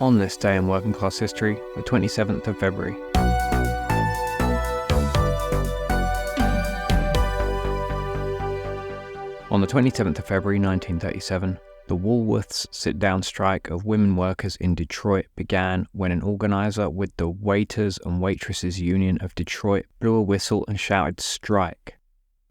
On this day in working class history, the 27th of February. On the 27th of February 1937, the Woolworths sit-down strike of women workers in Detroit began when an organizer with the Waiters and Waitresses Union of Detroit blew a whistle and shouted "strike."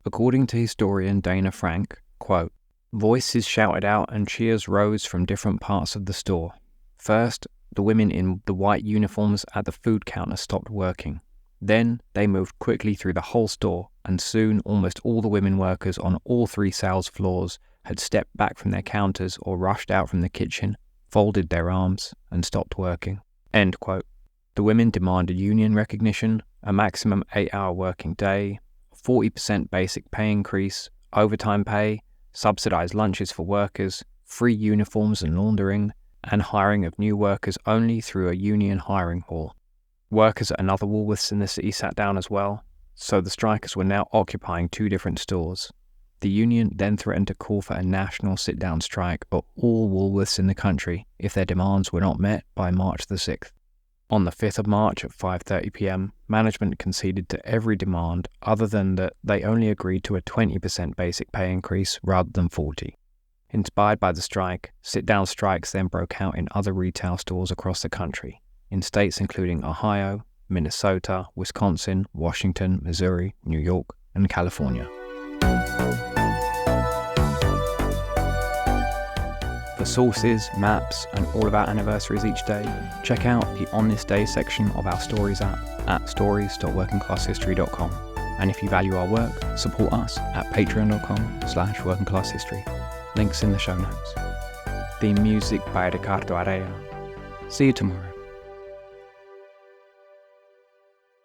According to historian Dana Frank, quote, "Voices shouted out and cheers rose from different parts of the store. First, the women in the white uniforms at the food counter stopped working. Then they moved quickly through the whole store, and soon almost all the women workers on all three sales floors had stepped back from their counters or rushed out from the kitchen, folded their arms, and stopped working." End quote. The women demanded union recognition, a maximum 8-hour working day, 40% basic pay increase, overtime pay, subsidized lunches for workers, free uniforms and laundering, and hiring of new workers only through a union hiring hall. Workers at another Woolworths in the city sat down as well, so the strikers were now occupying 2 different stores. The union then threatened to call for a national sit-down strike at all Woolworths in the country if their demands were not met by March the 6th. On the 5th of March at 5:30 p.m, management conceded to every demand other than that they only agreed to a 20% basic pay increase rather than 40%. Inspired by the strike, sit-down strikes then broke out in other retail stores across the country, in states including Ohio, Minnesota, Wisconsin, Washington, Missouri, New York, and California. For sources, maps, and all of our anniversaries each day, check out the On This Day section of our Stories app at stories.workingclasshistory.com. And if you value our work, support us at patreon.com/workingclasshistory. Links in the show notes. Theme music by Ricardo Arrea. See you tomorrow.